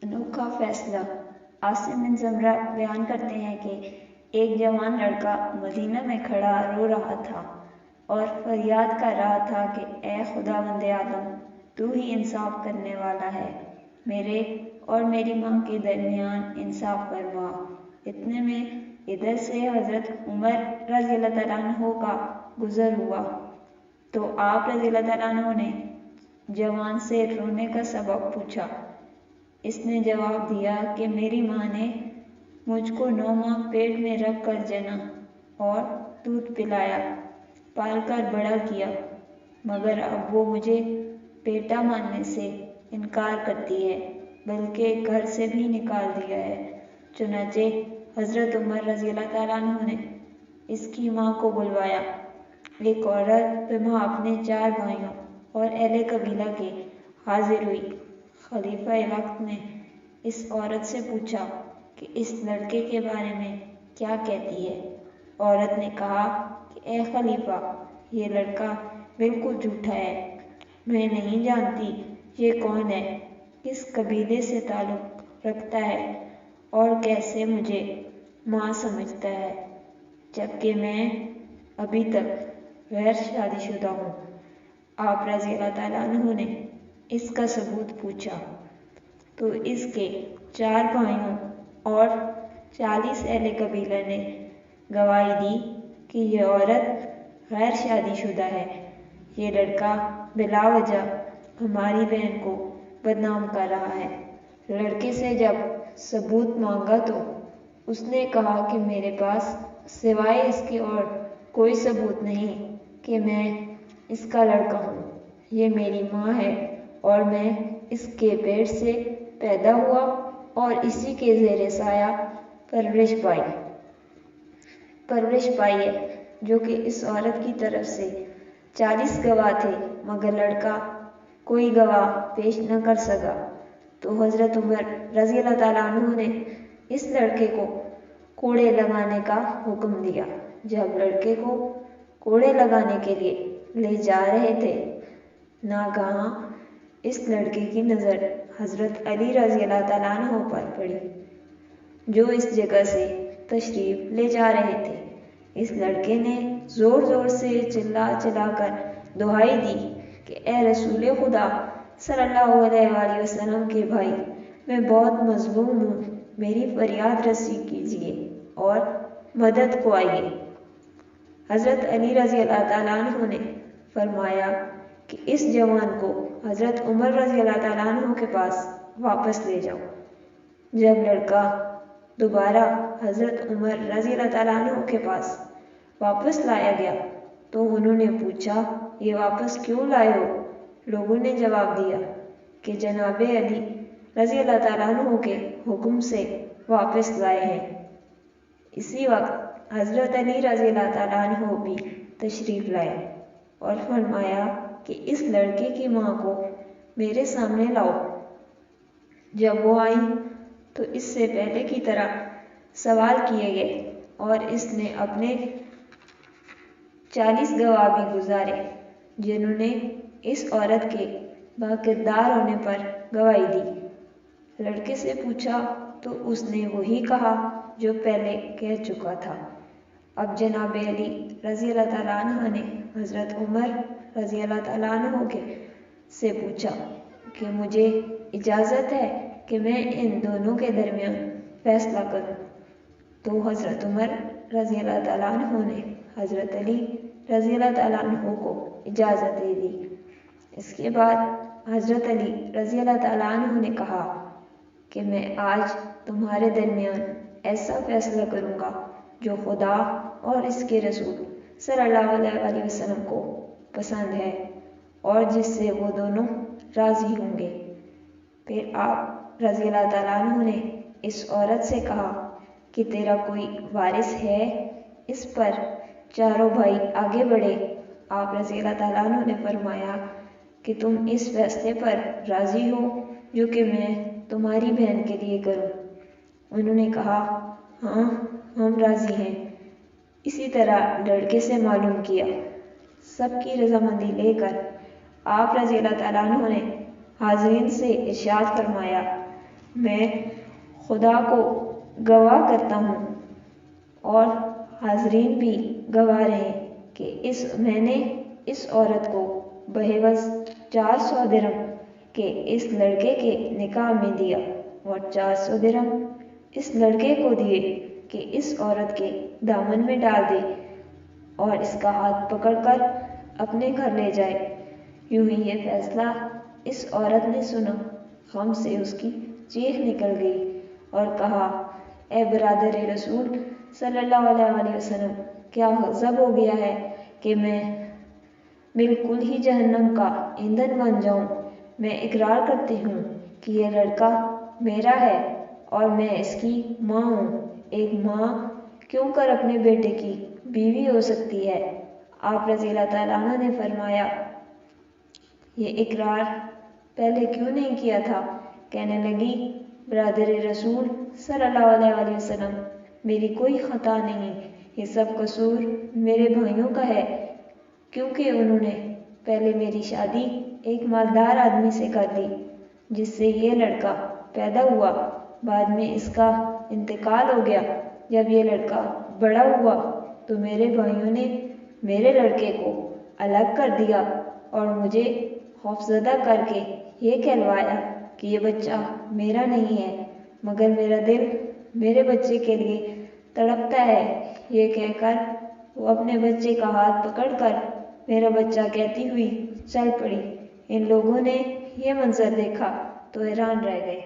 انوکھا فیصلہ۔ عاصم بن زمرہ بیان کرتے ہیں کہ ایک جوان لڑکا مدینہ میں کھڑا رو رہا تھا اور فریاد کر رہا تھا کہ اے خداوند عالم، تو ہی انصاف کرنے والا ہے، میرے اور میری ماں کے درمیان انصاف فرما۔ اتنے میں ادھر سے حضرت عمر رضی اللہ تعالیٰ عنہ کا گزر ہوا تو آپ رضی اللہ تعالیٰ عنہ نے جوان سے رونے کا سبب پوچھا۔ اس نے جواب دیا کہ میری ماں نے مجھ کو 9 ماہ پیٹ میں رکھ کر جنا اور دودھ پلایا، پال کر بڑا کیا، مگر اب وہ مجھے بیٹا ماننے سے انکار کرتی ہے، بلکہ گھر سے بھی نکال دیا ہے۔ چنانچہ حضرت عمر رضی اللہ تعالیٰ عنہ نے اس کی ماں کو بلوایا۔ ایک عورت وہاں اپنے 4 بھائیوں اور اہل قبیلہ کے حاضر ہوئی۔ خلیفہ وقت نے اس عورت سے پوچھا کہ اس لڑکے کے بارے میں کیا کہتی ہے۔ عورت نے کہا کہ اے خلیفہ، یہ لڑکا بالکل جھوٹا ہے، میں نہیں جانتی یہ کون ہے، کس قبیلے سے تعلق رکھتا ہے اور کیسے مجھے ماں سمجھتا ہے، جبکہ میں ابھی تک غیر شادی شدہ ہوں۔ آپ رضی اللہ تعالیٰ عنہ نے اس کا ثبوت پوچھا تو اس کے 4 بھائیوں اور 40 اہل قبیلہ نے گواہی دی کہ یہ عورت غیر شادی شدہ ہے۔ یہ لڑکا بلا وجہ ہماری بہن کو بدنام کر رہا ہے۔ لڑکے سے جب ثبوت مانگا تو اس نے کہا کہ میرے پاس سوائے اس کے اور کوئی ثبوت نہیں کہ میں اس کا لڑکا ہوں۔ یہ میری ماں ہے اور میں اس کے پیٹ سے پیدا ہوا اور اسی کے زیر سایہ پرورش پائی ہے، جو کہ اس عورت کی طرف سے 40 گواہ تھے، مگر لڑکا کوئی گواہ پیش نہ کر سکا۔ تو حضرت عمر رضی اللہ تعالیٰ عنہ نے اس لڑکے کو کوڑے لگانے کا حکم دیا۔ جب لڑکے کو کوڑے لگانے کے لیے لے جا رہے تھے، ناگہاں اس لڑکے کی نظر حضرت علی رضی اللہ تعالیٰ عنہ پر پڑی، جو اس جگہ سے تشریف لے جا رہے تھے۔ اس لڑکے نے زور زور سے چلا کر دہائی دی کہ اے رسول خدا صلی اللہ علیہ وآلہ وسلم کے بھائی، میں بہت مظلوم ہوں، میری فریاد رسی کیجیے اور مدد کو آئیے۔ حضرت علی رضی اللہ تعالیٰ عنہ نے فرمایا کہ اس جوان کو حضرت عمر رضی اللہ تعالیٰ عنہ کے پاس واپس لے جاؤ۔ جب لڑکا دوبارہ حضرت عمر رضی اللہ تعالیٰ عنہ کے پاس واپس لایا گیا تو انہوں نے پوچھا، یہ واپس کیوں لائے ہو؟ لوگوں نے جواب دیا کہ جناب علی رضی اللہ تعالیٰ عنہ کے حکم سے واپس لائے ہیں۔ اسی وقت حضرت علی رضی اللہ تعالیٰ عنہ بھی تشریف لائے اور فرمایا کہ اس لڑکے کی ماں کو میرے سامنے لاؤ۔ جب وہ آئی تو اس سے پہلے کی طرح سوال کیے گئے اور اس نے اپنے 40 گواہ بھی گزارے، جنہوں نے اس عورت کے باکردار ہونے پر گواہی دی۔ لڑکے سے پوچھا تو اس نے وہی کہا جو پہلے کہہ چکا تھا۔ اب جناب علی رضی اللہ تعالیٰ عنہ نے حضرت عمر رضی اللہ تعالیٰ عنہ سے پوچھا کہ مجھے اجازت ہے کہ میں ان دونوں کے درمیان فیصلہ کروں۔ تو حضرت عمر رضی اللہ تعالیٰ عنہ نے حضرت علی رضی اللہ تعالیٰ عنہ کو اجازت دے دی۔ اس کے بعد حضرت علی رضی اللہ تعالیٰ عنہ نے کہا کہ میں آج تمہارے درمیان ایسا فیصلہ کروں گا جو خدا اور اس کے رسول صلی اللہ علیہ وآلہ وسلم کو پسند ہے اور جس سے وہ دونوں راضی ہوں گے۔ پھر آپ رضی اللہ تعالیٰ عنہ نے اس عورت سے کہا کہ تیرا کوئی وارث ہے؟ اس پر چاروں بھائی آگے بڑھے۔ آپ رضی اللہ تعالیٰ عنہ نے فرمایا کہ تم اس فیصلے پر راضی ہو جو کہ میں تمہاری بہن کے لیے کروں؟ انہوں نے کہا، ہاں ہم راضی ہیں۔ اسی طرح لڑکے سے معلوم کیا۔ سب کی رضامندی لے کر آپ رضی اللہ تعالیٰ عنہ نے حاضرین سے ارشاد فرمایا میں خدا کو گواہ کرتا ہوں اور حاضرین بھی گواہ رہے کہ میں نے اس عورت کو بہوس 400 درہم کے اس لڑکے کے نکاح میں دیا اور 400 درہم اس لڑکے کو دیے کہ اس عورت کے دامن میں ڈال دے اور اس کا ہاتھ پکڑ کر اپنے گھر لے جائے۔ یوں ہی یہ فیصلہ اس عورت نے سنا، غم سے اس کی چیخ نکل گئی اور کہا، اے برادر رسول صلی اللہ علیہ وسلم، کیا غضب ہو گیا ہے کہ میں بالکل ہی جہنم کا ایندھن بن جاؤں؟ میں اقرار کرتی ہوں کہ یہ لڑکا میرا ہے اور میں اس کی ماں ہوں۔ ایک ماں کیوں کر اپنے بیٹے کی بیوی ہو سکتی ہے؟ آپ رضی اللہ تعالیٰ عنہ نے فرمایا، یہ اقرار پہلے کیوں نہیں کیا تھا؟ کہنے لگی، برادر رسول صلی اللہ علیہ وسلم، میری کوئی خطا نہیں، یہ سب قصور میرے بھائیوں کا ہے، کیونکہ انہوں نے پہلے میری شادی ایک مالدار آدمی سے کر دی جس سے یہ لڑکا پیدا ہوا، بعد میں اس کا انتقال ہو گیا۔ جب یہ لڑکا بڑا ہوا تو میرے بھائیوں نے میرے لڑکے کو الگ کر دیا اور مجھے خوفزدہ کر کے یہ کہلوایا کہ یہ بچہ میرا نہیں ہے، مگر میرا دل میرے بچے کے لیے تڑپتا ہے۔ یہ کہہ کر وہ اپنے بچے کا ہاتھ پکڑ کر میرا بچہ کہتی ہوئی چل پڑی۔ ان لوگوں نے یہ منظر دیکھا تو حیران رہ گئے۔